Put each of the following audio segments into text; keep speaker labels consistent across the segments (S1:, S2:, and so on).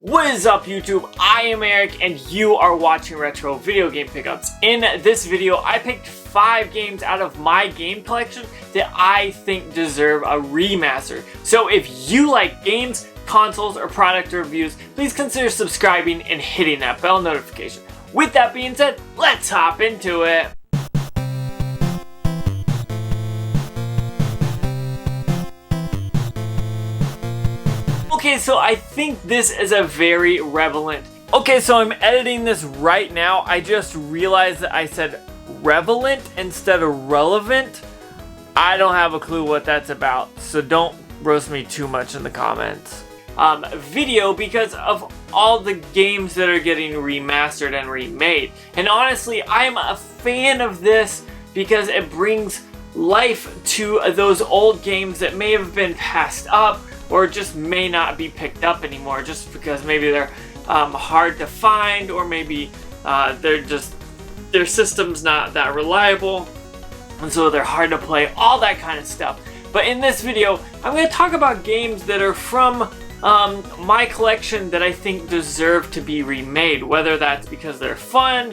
S1: What is up, YouTube? I am Eric and you are watching Retro Video Game Pickups. In this video, I picked 5 games out of my game collection that I think deserve a remaster. So if you like games, consoles, or product reviews, please consider subscribing and hitting that bell notification. With that being said, let's hop into it. Okay, so I think this is a very relevant. Okay, so I'm editing this right now. I just realized that I said relevant instead of relevant. I don't have a clue what that's about, so don't roast me too much in the comments. Video because of all the games that are getting remastered and remade. And honestly, I'm a fan of this because it brings life to those old games that may have been passed up or just may not be picked up anymore just because maybe they're hard to find, or maybe their system's not that reliable and so they're hard to play, all that kind of stuff. But in this video, I'm going to talk about games that are from my collection that I think deserve to be remade, whether that's because they're fun.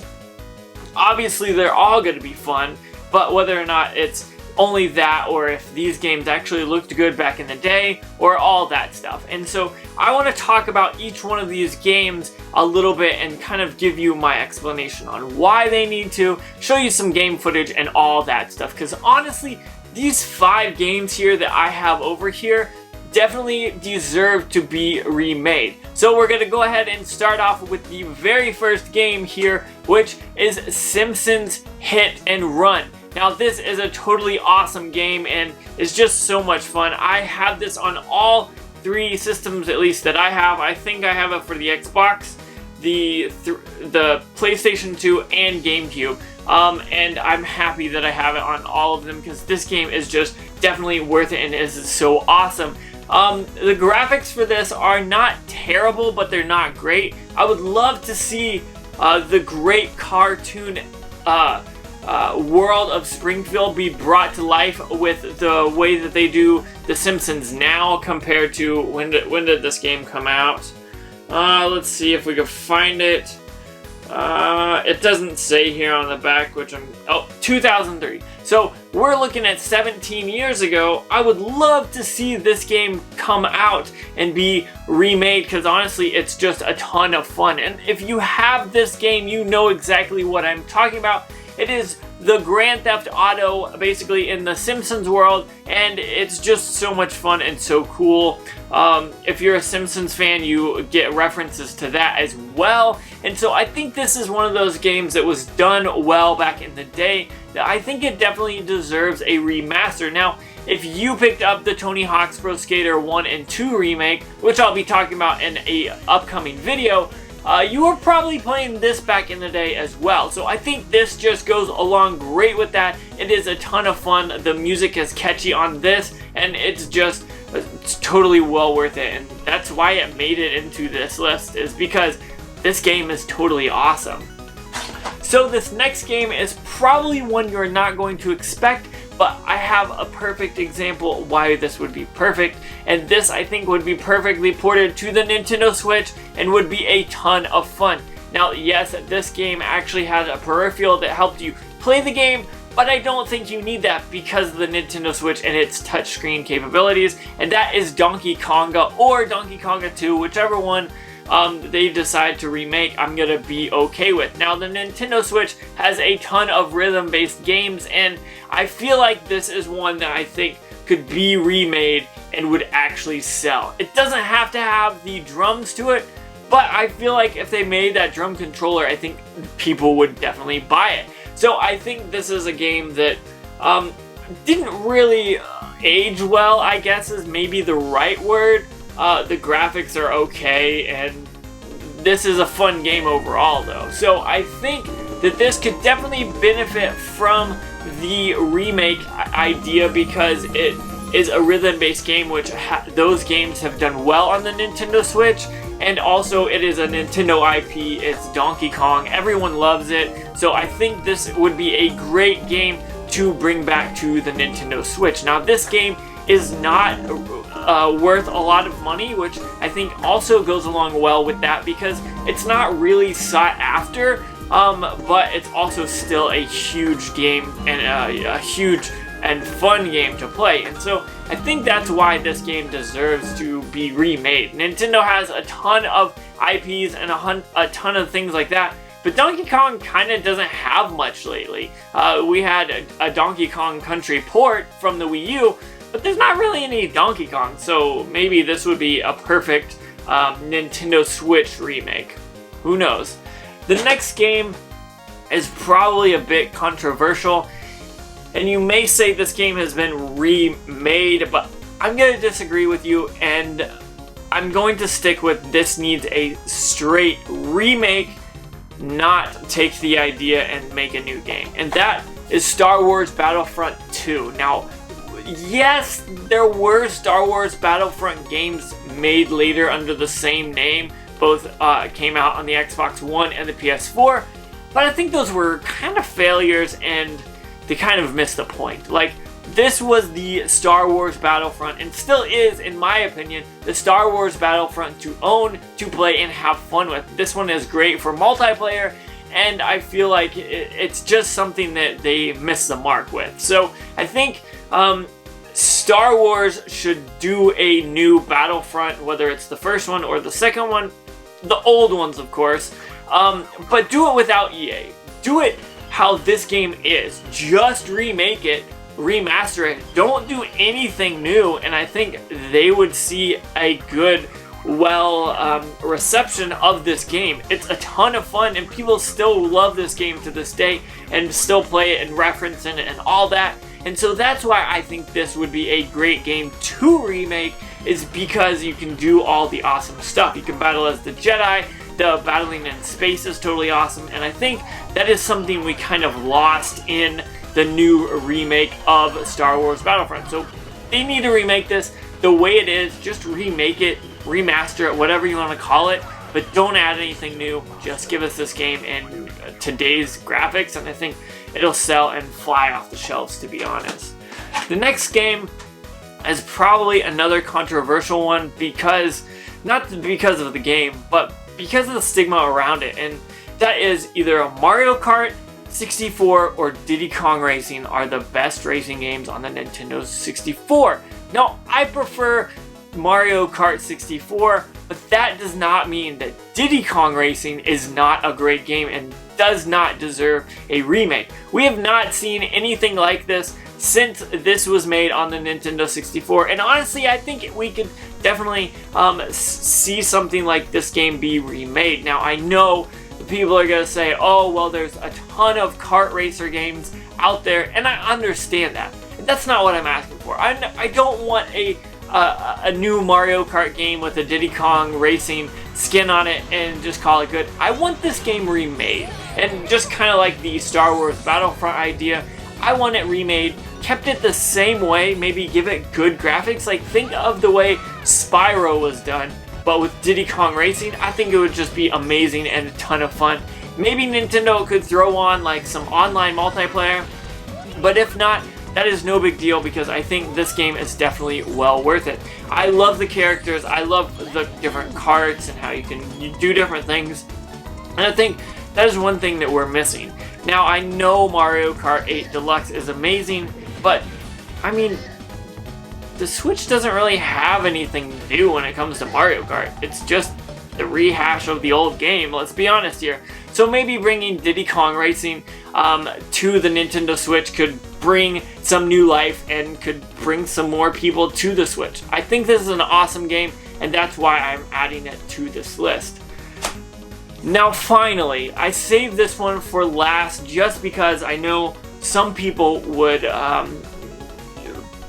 S1: Obviously they're all going to be fun, but whether or not it's only that, or if these games actually looked good back in the day, or all that stuff. And so I want to talk about each one of these games a little bit and kind of give you my explanation on why they need to, show you some game footage and all that stuff. Because honestly, these 5 games here that I have over here definitely deserve to be remade. So we're gonna go ahead and start off with the very first game here, which is Simpsons Hit and Run. Now this is a totally awesome game and it's just so much fun. I have this on all 3 systems, at least that I have. I think I have it for the Xbox, the PlayStation 2, and GameCube. And I'm happy that I have it on all of them because this game is just definitely worth it and is so awesome. The graphics for this are not terrible, but they're not great. I would love to see the great cartoon world of Springfield be brought to life with the way that they do The Simpsons now compared to when did this game come out? Let's see if we can find it. It doesn't say here on the back, which 2003. So we're looking at 17 years ago. I would love to see this game come out and be remade because honestly, it's just a ton of fun. And if you have this game, you know exactly what I'm talking about. It is the Grand Theft Auto, basically, in the Simpsons world, and it's just so much fun and so cool. If you're a Simpsons fan, you get references to that as well. And so I think this is one of those games that was done well back in the day. I think it definitely deserves a remaster. Now, if you picked up the Tony Hawk's Pro Skater 1 and 2 remake, which I'll be talking about in a upcoming video, you were probably playing this back in the day as well. So I think this just goes along great with that. It is a ton of fun. The music is catchy on this, and it's totally well worth it. And that's why it made it into this list, is because this game is totally awesome. So this next game is probably one you're not going to expect, but I have a perfect example why this would be perfect, and this I think would be perfectly ported to the Nintendo Switch and would be a ton of fun. Now yes, this game actually has a peripheral that helped you play the game, but I don't think you need that because of the Nintendo Switch and its touchscreen capabilities, and that is Donkey Konga or Donkey Konga 2, whichever one they decide to remake, I'm gonna be okay with. Now the Nintendo Switch has a ton of rhythm-based games, and I feel like this is one that I think could be remade and would actually sell. It doesn't have to have the drums to it, but I feel like if they made that drum controller, I think people would definitely buy it. So I think this is a game that didn't really age well, I guess is maybe the right word. The graphics are okay, and this is a fun game overall though. So I think that this could definitely benefit from the remake idea because it is a rhythm-based game, which those games have done well on the Nintendo Switch, and also it is a Nintendo IP, it's Donkey Kong, everyone loves it. So I think this would be a great game to bring back to the Nintendo Switch. Now this game is not worth a lot of money, which I think also goes along well with that because it's not really sought after, but it's also still a huge game and a huge and fun game to play. And so I think that's why this game deserves to be remade. Nintendo has a ton of IPs and a ton of things like that, but Donkey Kong kind of doesn't have much lately. We had a Donkey Kong Country port from the Wii U, but there's not really any Donkey Kong, so maybe this would be a perfect Nintendo Switch remake. Who knows? The next game is probably a bit controversial, and you may say this game has been remade, but I'm going to disagree with you, and I'm going to stick with this needs a straight remake, not take the idea and make a new game. And that is Star Wars Battlefront 2. Now, yes, there were Star Wars Battlefront games made later under the same name. Both came out on the Xbox One and the PS4, but I think those were kind of failures and they kind of missed the point. Like, this was the Star Wars Battlefront, and still is, in my opinion, the Star Wars Battlefront to own, to play, and have fun with. This one is great for multiplayer, and I feel like it's just something that they missed the mark with. So I think Star Wars should do a new Battlefront, whether it's the first one or the second one, the old ones of course, but do it without EA. Do it how this game is. Just remake it, remaster it, don't do anything new, and I think they would see a good, reception of this game. It's a ton of fun, and people still love this game to this day, and still play it and reference it and all that, and so that's why I think this would be a great game to remake, is because you can do all the awesome stuff. You can battle as the Jedi, the battling in space is totally awesome, and I think that is something we kind of lost in the new remake of Star Wars Battlefront. So they need to remake this the way it is, just remake it, remaster it, whatever you want to call it, but don't add anything new. Just give us this game in today's graphics, and I think it'll sell and fly off the shelves, to be honest. The next game is probably another controversial one because, not because of the game, but because of the stigma around it, and that is either a Mario Kart 64 or Diddy Kong Racing are the best racing games on the Nintendo 64. Now, I prefer Mario Kart 64, but that does not mean that Diddy Kong Racing is not a great game and does not deserve a remake. We have not seen anything like this since this was made on the Nintendo 64, and honestly, I think we could definitely see something like this game be remade. Now, I know people are going to say, oh, well, there's a ton of kart racer games out there, and I understand that. That's not what I'm asking for. I don't want a new Mario Kart game with a Diddy Kong Racing skin on it and just call it good. I want this game remade, and just kind of like the Star Wars Battlefront idea, I want it remade, kept it the same way, maybe give it good graphics. Like, think of the way Spyro was done, but with Diddy Kong Racing. I think it would just be amazing and a ton of fun. Maybe Nintendo could throw on like some online multiplayer, but if not, that is no big deal because I think this game is definitely well worth it. I love the characters, I love the different carts and how you do different things, and I think that is one thing that we're missing. Now, I know Mario Kart 8 Deluxe is amazing, but I mean, the Switch doesn't really have anything new when it comes to Mario Kart. It's just the rehash of the old game, let's be honest here. So maybe bringing Diddy Kong Racing to the Nintendo Switch could bring some new life and could bring some more people to the Switch. I think this is an awesome game, and that's why I'm adding it to this list. Now finally, I saved this one for last just because I know some people would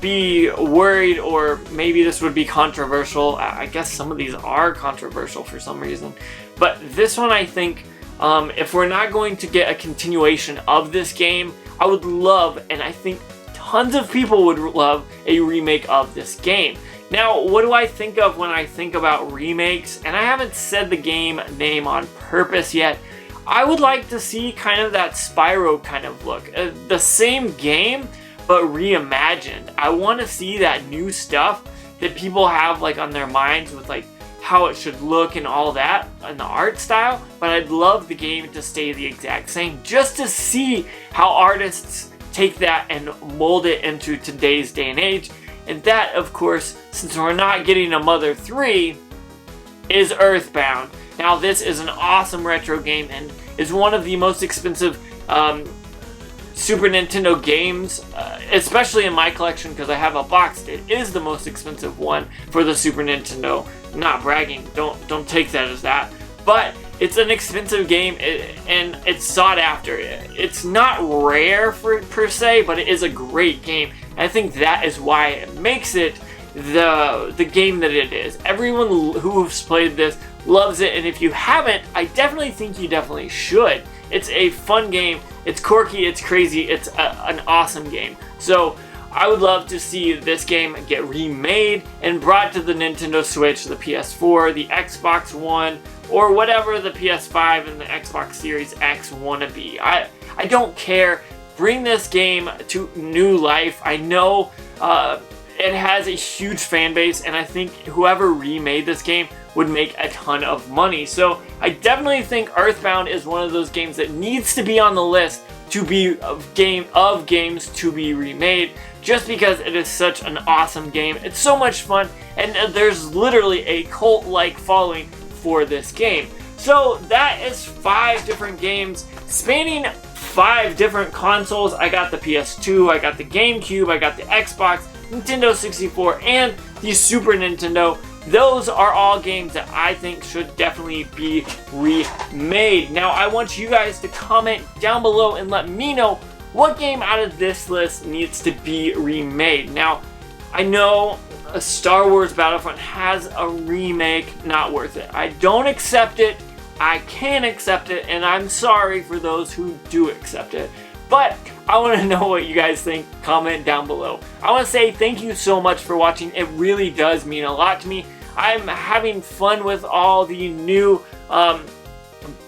S1: be worried, or maybe this would be controversial. I guess some of these are controversial for some reason, but this one I think if we're not going to get a continuation of this game, I would love, and I think tons of people would love, a remake of this game. Now, what do I think of when I think about remakes? And I haven't said the game name on purpose yet. I would like to see kind of that Spyro kind of look. The same game, but reimagined. I want to see that new stuff that people have like on their minds with like how it should look and all that and the art style, but I'd love the game to stay the exact same just to see how artists take that and mold it into today's day and age. And that, of course, since we're not getting a Mother 3, is Earthbound. Now this is an awesome retro game and is one of the most expensive Super Nintendo games, especially in my collection because I have a box. It is the most expensive one for the Super Nintendo. I'm not bragging, don't take that as that. But it's an expensive game and it's sought after. It's not rare per se, but it is a great game. And I think that is why it makes it the game that it is. Everyone who's played this loves it, and if you haven't, I definitely think you definitely should. It's a fun game, it's quirky, it's crazy, it's an awesome game. So I would love to see this game get remade and brought to the Nintendo Switch, the PS4, the Xbox One, or whatever the PS5 and the Xbox Series X want to be. I don't care. Bring this game to new life. I know it has a huge fan base, and I think whoever remade this game would make a ton of money. So I definitely think Earthbound is one of those games that needs to be on the list to be games to be remade, just because it is such an awesome game. It's so much fun, and there's literally a cult-like following for this game. So that is 5 different games spanning 5 different consoles. I got the PS2, I got the GameCube, I got the Xbox, Nintendo 64, and the Super Nintendo. Those are all games that I think should definitely be remade. Now, I want you guys to comment down below and let me know what game out of this list needs to be remade. Now, I know a Star Wars Battlefront has a remake, not worth it. I don't accept it, I can accept it, and I'm sorry for those who do accept it. But I want to know what you guys think. Comment down below. I want to say thank you so much for watching. It really does mean a lot to me. I'm having fun with all the new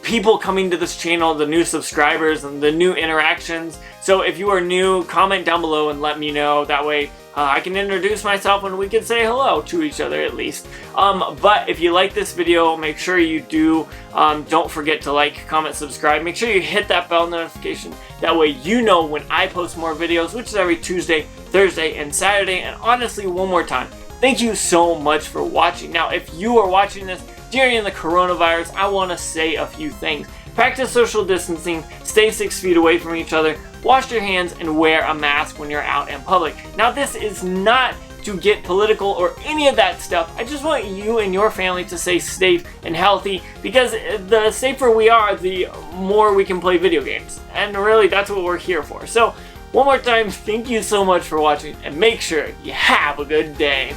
S1: people coming to this channel, the new subscribers and the new interactions. So if you are new, comment down below and let me know. That way I can introduce myself and we can say hello to each other at least. But if you like this video, make sure you do. Don't forget to like, comment, subscribe. Make sure you hit that bell notification. That way you know when I post more videos, which is every Tuesday, Thursday, and Saturday. And honestly, one more time, thank you so much for watching. Now, if you are watching this during the coronavirus, I want to say a few things. Practice social distancing, stay 6 feet away from each other, wash your hands, and wear a mask when you're out in public. Now, this is not to get political or any of that stuff. I just want you and your family to stay safe and healthy, because the safer we are, the more we can play video games. And really, that's what we're here for. So, one more time, thank you so much for watching, and make sure you have a good day.